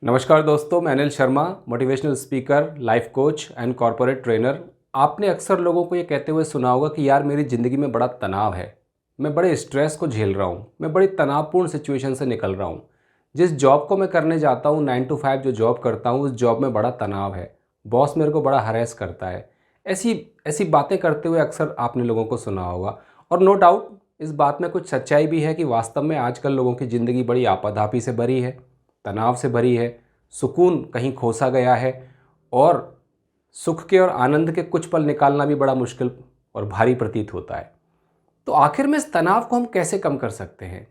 नमस्कार दोस्तों, मैं Anil Sharma, motivational speaker, life coach and corporate trainer. आपने अक्सर लोगों को ये कहते हुए सुना होगा कि यार मेरी ज़िंदगी में बड़ा तनाव है, मैं बड़े स्ट्रेस को झेल रहा हूँ, मैं बड़ी तनावपूर्ण सिचुएशन से निकल रहा हूँ। जिस जॉब को मैं करने जाता हूँ, 9 to 5 जो जॉब करता हूँ, उस जॉब में बड़ा तनाव है, बॉस मेरे को बड़ा हरेस करता है। ऐसी ऐसी बातें करते हुए अक्सर आपने लोगों को सुना होगा। और नो डाउट इस बात में कुछ सच्चाई भी है कि वास्तव में आजकल लोगों की ज़िंदगी बड़ी आपाधापी से भरी है, तनाव से भरी है, सुकून कहीं खोसा गया है और सुख के और आनंद के कुछ पल निकालना भी बड़ा मुश्किल और भारी प्रतीत होता है। तो आखिर में इस तनाव को हम कैसे कम कर सकते हैं?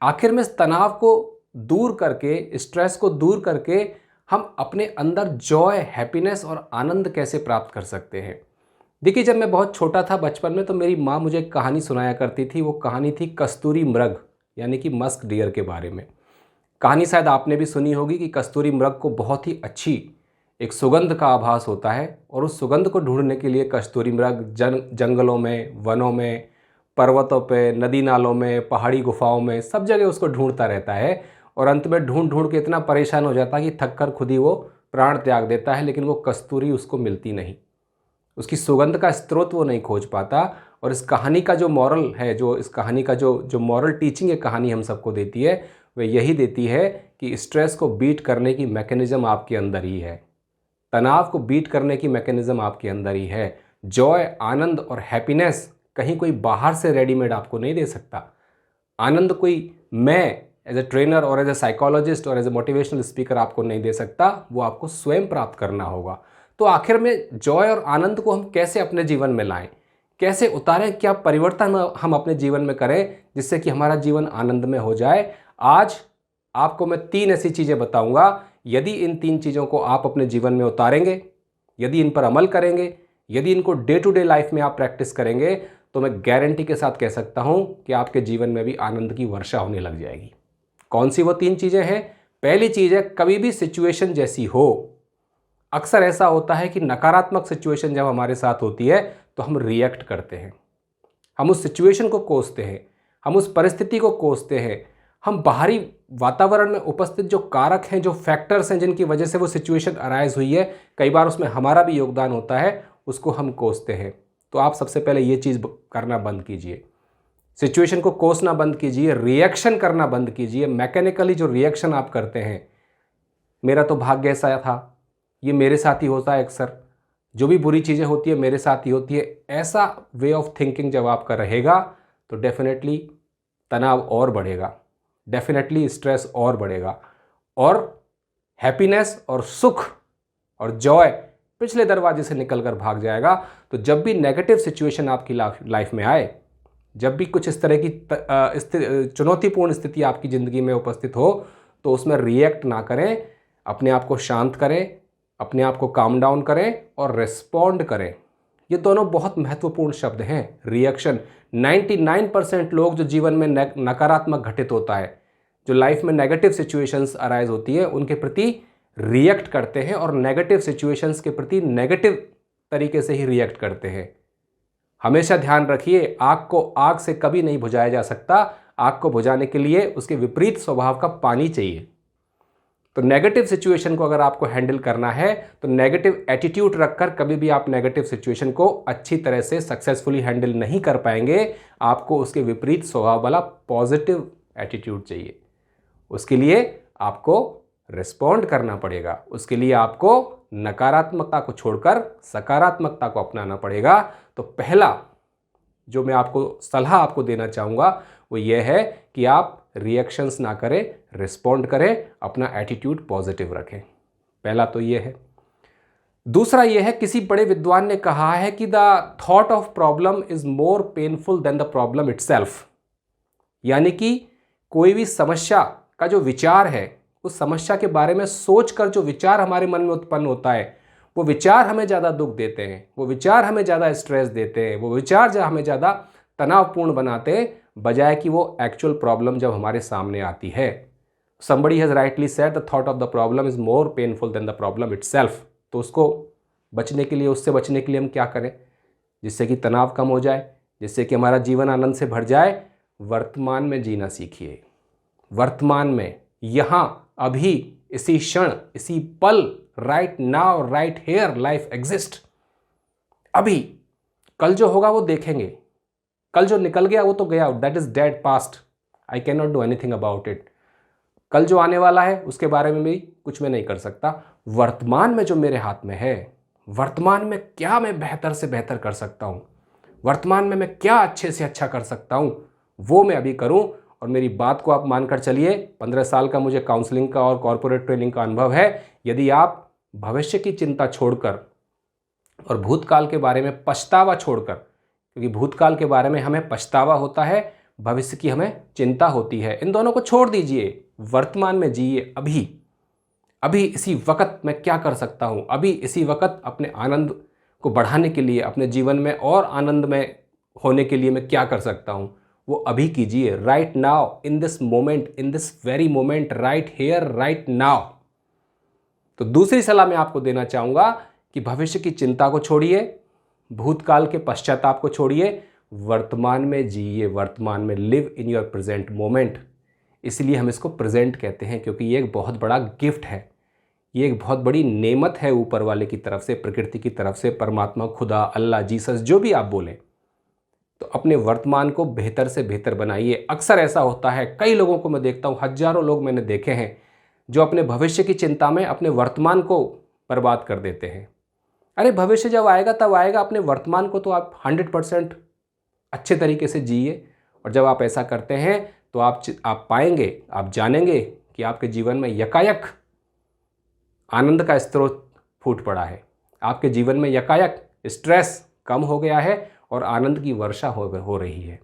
आखिर में इस तनाव को दूर करके, स्ट्रेस को दूर करके हम अपने अंदर जॉय, हैप्पीनेस और आनंद कैसे प्राप्त कर सकते हैं? देखिए, जब मैं बहुत छोटा था बचपन में, तो मेरी माँ मुझे एक कहानी सुनाया करती थी। वो कहानी थी कस्तूरी मृग यानी कि मस्क डियर के बारे में। कहानी शायद आपने भी सुनी होगी कि कस्तूरी मृग को बहुत ही अच्छी एक सुगंध का आभास होता है और उस सुगंध को ढूंढने के लिए कस्तूरी मृग जंगलों में, वनों में, पर्वतों पे, नदी नालों में, पहाड़ी गुफाओं में, सब जगह उसको ढूंढता रहता है। और अंत में ढूंढ ढूंढ के इतना परेशान हो जाता है कि थक कर खुद ही वो प्राण त्याग देता है, लेकिन वो कस्तूरी उसको मिलती नहीं, उसकी सुगंध का स्रोत वो नहीं खोज पाता। और इस कहानी का जो मॉरल है, जो इस कहानी का जो जो मॉरल टीचिंग ये कहानी हम सबको देती है, वह यही देती है कि स्ट्रेस को बीट करने की मैकेनिज़्म आपके अंदर ही है, तनाव को बीट करने की मैकेनिज़्म आपके अंदर ही है। जॉय, आनंद और हैप्पीनेस कहीं कोई बाहर से रेडीमेड आपको नहीं दे सकता। आनंद कोई मैं एज ए ट्रेनर और एज ए साइकोलॉजिस्ट और एज ए मोटिवेशनल स्पीकर आपको नहीं दे सकता, वो आपको स्वयं प्राप्त करना होगा। तो आखिर में जॉय और आनंद को हम कैसे अपने जीवन में लाएं, कैसे उतारें, क्या परिवर्तन हम अपने जीवन में करें जिससे कि हमारा जीवन आनंदमय हो जाए? आज आपको मैं 3 ऐसी चीज़ें बताऊंगा। यदि इन 3 चीज़ों को आप अपने जीवन में उतारेंगे, यदि इन पर अमल करेंगे, यदि इनको डे टू डे लाइफ में आप प्रैक्टिस करेंगे, तो मैं गारंटी के साथ कह सकता हूं कि आपके जीवन में भी आनंद की वर्षा होने लग जाएगी। कौन सी वो 3 चीज़ें हैं? पहली चीज़ है, कभी भी सिचुएशन जैसी हो, अक्सर ऐसा होता है कि नकारात्मक सिचुएशन जब हमारे साथ होती है तो हम रिएक्ट करते हैं, हम उस सिचुएशन को कोसते हैं, हम उस परिस्थिति को कोसते हैं, हम बाहरी वातावरण में उपस्थित जो कारक हैं, जो फैक्टर्स हैं जिनकी वजह से वो सिचुएशन अराइज हुई है, कई बार उसमें हमारा भी योगदान होता है, उसको हम कोसते हैं। तो आप सबसे पहले ये चीज़ करना बंद कीजिए, सिचुएशन को कोसना बंद कीजिए, रिएक्शन करना बंद कीजिए। मैकेनिकली जो रिएक्शन आप करते हैं, मेरा तो भाग्य ऐसा था, ये मेरे साथ ही होता है, अक्सर जो भी बुरी चीज़ें होती है मेरे साथ ही होती है, ऐसा वे ऑफ थिंकिंग जब आपका रहेगा तो डेफिनेटली तनाव और बढ़ेगा, डेफिनेटली स्ट्रेस और बढ़ेगा, और हैप्पीनेस और सुख और जॉय पिछले दरवाजे से निकलकर भाग जाएगा। तो जब भी नेगेटिव सिचुएशन आपकी लाइफ में आए, जब भी कुछ इस तरह की चुनौतीपूर्ण स्थिति आपकी ज़िंदगी में उपस्थित हो, तो उसमें रिएक्ट ना करें, अपने आप को शांत करें, अपने आप को काम डाउन करें और रिस्पॉन्ड करें। ये दोनों बहुत महत्वपूर्ण शब्द हैं। रिएक्शन, 99% लोग जो जीवन में नकारात्मक घटित होता है, जो लाइफ में नेगेटिव सिचुएशंस अराइज होती है, उनके प्रति रिएक्ट करते हैं और नेगेटिव सिचुएशंस के प्रति नेगेटिव तरीके से ही रिएक्ट करते हैं। हमेशा ध्यान रखिए, आग को आग से कभी नहीं बुझाया जा सकता, आग को बुझाने के लिए उसके विपरीत स्वभाव का पानी चाहिए। तो नेगेटिव सिचुएशन को अगर आपको हैंडल करना है तो नेगेटिव एटीट्यूड रखकर कभी भी आप नेगेटिव सिचुएशन को अच्छी तरह से सक्सेसफुली हैंडल नहीं कर पाएंगे। आपको उसके विपरीत स्वभाव वाला पॉजिटिव एटीट्यूड चाहिए। उसके लिए आपको रिस्पॉन्ड करना पड़ेगा, उसके लिए आपको नकारात्मकता को छोड़कर सकारात्मकता को अपनाना पड़ेगा। तो पहला जो मैं आपको सलाह आपको देना चाहूँगा वो ये है कि आप रिएक्शंस ना करें, रिस्पॉन्ड करें, अपना एटीट्यूड पॉजिटिव रखें। पहला तो ये है। दूसरा ये है, किसी बड़े विद्वान ने कहा है कि the thought of problem is more painful than the problem itself. यानी कि कोई भी समस्या का जो विचार है, उस समस्या के बारे में सोचकर जो विचार हमारे मन में उत्पन्न होता है, वो विचार हमें ज़्यादा दुख देते हैं, वो विचार हमें ज़्यादा स्ट्रेस देते हैं, वो विचार हमें ज़्यादा तनावपूर्ण बनाते हैं, बजाय कि वो एक्चुअल प्रॉब्लम जब हमारे सामने आती है। Somebody has rightly said the thought of the problem is more painful than the problem itself। तो उसको बचने के लिए, उससे बचने के लिए हम क्या करें जिससे कि तनाव कम हो जाए, जिससे कि हमारा जीवन आनंद से भर जाए? वर्तमान में जीना सीखिए। वर्तमान में, यहाँ अभी, इसी क्षण, इसी पल, right now, right here life exist. अभी। कल जो होगा वो देखेंगे, कल जो निकल गया वो तो गया, that is dead past, I can not do anything about it. कल जो आने वाला है उसके बारे में भी कुछ मैं नहीं कर सकता। वर्तमान में जो मेरे हाथ में है, वर्तमान में क्या मैं बेहतर से बेहतर कर सकता हूँ, वर्तमान में मैं क्या अच्छे से अच्छा कर सकता हूँ, वो मैं अभी करूँ। और मेरी बात को आप मानकर चलिए, 15 साल का मुझे काउंसलिंग का और कॉर्पोरेट ट्रेनिंग का अनुभव है। यदि आप भविष्य की चिंता छोड़कर और भूतकाल के बारे में पछतावा छोड़कर, क्योंकि भूतकाल के बारे में हमें पछतावा होता है, भविष्य की हमें चिंता होती है, इन दोनों को छोड़ दीजिए, वर्तमान में जिए। अभी, अभी इसी वक्त मैं क्या कर सकता हूँ, अभी इसी वक्त अपने आनंद को बढ़ाने के लिए, अपने जीवन में और आनंदमय होने के लिए मैं क्या कर सकता हूँ, वो अभी कीजिए। Right now, in this moment, in this very moment, right here, right now. तो दूसरी सलाह मैं आपको देना चाहूँगा कि भविष्य की चिंता को छोड़िए, भूतकाल के पश्चाताप को छोड़िए, वर्तमान में जिए, वर्तमान में live in your present moment. इसलिए हम इसको प्रेजेंट कहते हैं, क्योंकि ये एक बहुत बड़ा गिफ्ट है, ये एक बहुत बड़ी नेमत है ऊपर वाले की तरफ से, प्रकृति की तरफ से, परमात्मा, खुदा, अल्लाह, जीसस, जो भी आप बोलें। तो अपने वर्तमान को बेहतर से बेहतर बनाइए। अक्सर ऐसा होता है, कई लोगों को मैं देखता हूँ, हजारों लोग मैंने देखे हैं जो अपने भविष्य की चिंता में अपने वर्तमान को बर्बाद कर देते हैं। अरे भविष्य जब आएगा तब आएगा, अपने वर्तमान को तो आप 100% अच्छे तरीके से जिए। और जब आप ऐसा करते हैं तो आप पाएंगे, आप जानेंगे कि आपके जीवन में यकायक आनंद का स्रोत फूट पड़ा है, आपके जीवन में यकायक स्ट्रेस कम हो गया है और आनंद की वर्षा हो रही है।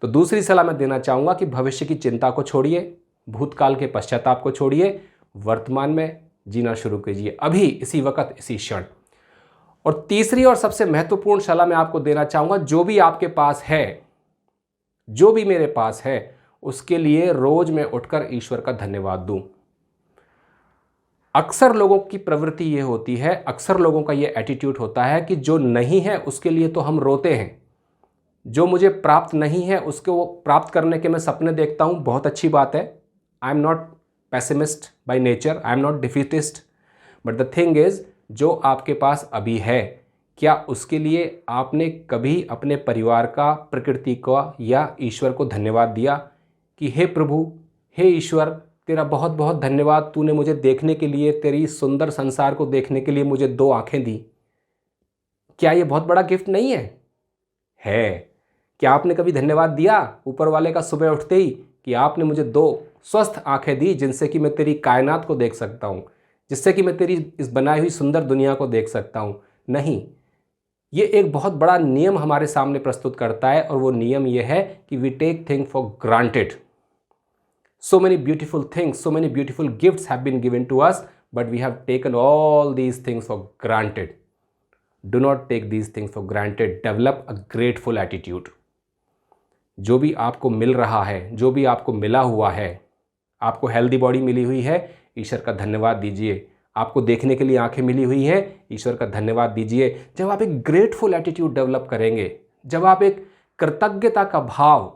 तो दूसरी सलाह मैं देना चाहूँगा कि भविष्य की चिंता को छोड़िए, भूतकाल के पश्चाताप को छोड़िए, वर्तमान में जीना शुरू कीजिए, अभी, इसी वक्त, इसी क्षण। और तीसरी और सबसे महत्वपूर्ण सलाह मैं आपको देना चाहूँगा, जो भी आपके पास है, जो भी मेरे पास है, उसके लिए रोज मैं उठकर ईश्वर का धन्यवाद दूं। अक्सर लोगों की प्रवृत्ति ये होती है, अक्सर लोगों का ये एटीट्यूड होता है कि जो नहीं है उसके लिए तो हम रोते हैं, जो मुझे प्राप्त नहीं है उसको प्राप्त करने के मैं सपने देखता हूँ, बहुत अच्छी बात है। I am not pessimist by nature, I am not defeatist, but the thing is, जो आपके पास अभी है, क्या उसके लिए आपने कभी अपने परिवार का, प्रकृति का या ईश्वर को धन्यवाद दिया कि हे प्रभु, हे ईश्वर, तेरा बहुत बहुत धन्यवाद, तूने मुझे देखने के लिए, तेरी सुंदर संसार को देखने के लिए मुझे 2 आंखें दी। क्या ये बहुत बड़ा गिफ्ट नहीं है? है। क्या आपने कभी धन्यवाद दिया ऊपर वाले का सुबह उठते ही कि आपने मुझे 2 स्वस्थ आंखें दी, जिनसे कि मैं तेरी कायनात को देख सकता हूँ, जिससे कि मैं तेरी इस बनाई हुई सुंदर दुनिया को देख सकता हूँ? नहीं। ये एक बहुत बड़ा नियम हमारे सामने प्रस्तुत करता है, और वो नियम ये है कि we take thing for granted. So many beautiful things, so many beautiful gifts have been given to us, but we have taken all these things for granted. Do not take these things for granted. Develop a grateful attitude. जो भी आपको मिल रहा है, जो भी आपको मिला हुआ है, आपको हेल्दी बॉडी मिली हुई है, ईश्वर का धन्यवाद दीजिए। आपको देखने के लिए आंखें मिली हुई हैं, ईश्वर का धन्यवाद दीजिए। जब आप एक ग्रेटफुल एटीट्यूड डेवलप करेंगे, जब आप एक कृतज्ञता का भाव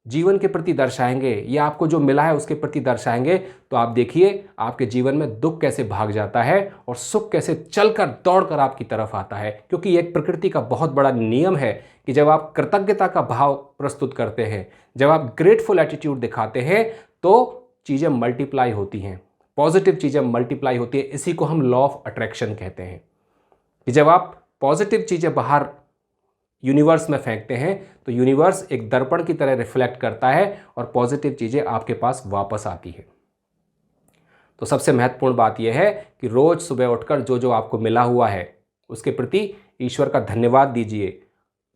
जीवन के प्रति दर्शाएंगे, या आपको जो मिला है उसके प्रति दर्शाएंगे, तो आप देखिए आपके जीवन में दुख कैसे भाग जाता है और सुख कैसे चलकर दौड़कर आपकी तरफ आता है। क्योंकि एक प्रकृति का बहुत बड़ा नियम है कि जब आप कृतज्ञता का भाव प्रस्तुत करते हैं, जब आप ग्रेटफुल एटीट्यूड दिखाते हैं, तो चीज़ें मल्टीप्लाई होती हैं, पॉजिटिव चीज़ें मल्टीप्लाई होती है। इसी को हम लॉ ऑफ अट्रैक्शन कहते हैं कि जब आप पॉजिटिव चीज़ें बाहर यूनिवर्स में फेंकते हैं तो यूनिवर्स एक दर्पण की तरह रिफ्लेक्ट करता है और पॉजिटिव चीज़ें आपके पास वापस आती है। तो सबसे महत्वपूर्ण बात यह है कि रोज़ सुबह उठकर जो जो आपको मिला हुआ है उसके प्रति ईश्वर का धन्यवाद दीजिए।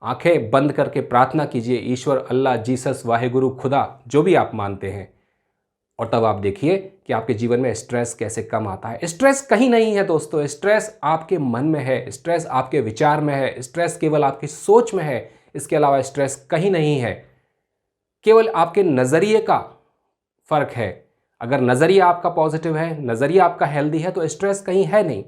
आंखें बंद करके प्रार्थना कीजिए, ईश्वर, अल्लाह, जीसस, वाहेगुरु, खुदा, जो भी आप मानते हैं। और तब आप देखिए कि आपके जीवन में स्ट्रेस कैसे कम आता है। स्ट्रेस कहीं नहीं है दोस्तों, स्ट्रेस आपके मन में है, स्ट्रेस आपके विचार में है, स्ट्रेस केवल आपकी सोच में है। इसके अलावा स्ट्रेस कहीं नहीं है, केवल आपके नज़रिए का फ़र्क है। अगर नज़रिया आपका पॉजिटिव है, नज़रिया आपका हेल्दी है, तो स्ट्रेस कहीं है नहीं।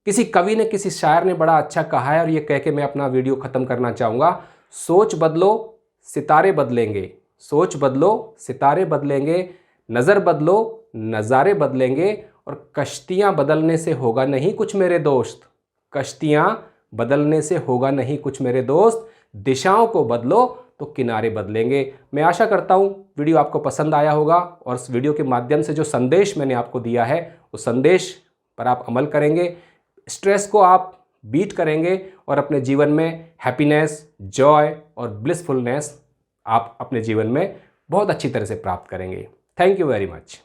किसी कवि ने, किसी शायर ने बड़ा अच्छा कहा है, और ये कह के मैं अपना वीडियो ख़त्म करना चाहूँगा, सोच बदलो सितारे बदलेंगे, सोच बदलो सितारे बदलेंगे, नज़र बदलो नज़ारे बदलेंगे और कश्तियाँ बदलने से होगा नहीं कुछ मेरे दोस्त, कश्तियाँ बदलने से होगा नहीं कुछ मेरे दोस्त, दिशाओं को बदलो तो किनारे बदलेंगे। मैं आशा करता हूँ वीडियो आपको पसंद आया होगा और इस वीडियो के माध्यम से जो संदेश मैंने आपको दिया है उस संदेश पर आप अमल करेंगे, स्ट्रेस को आप बीट करेंगे और अपने जीवन में हैप्पीनेस, जॉय और ब्लिसफुलनेस आप अपने जीवन में बहुत अच्छी तरह से प्राप्त करेंगे। Thank you very much.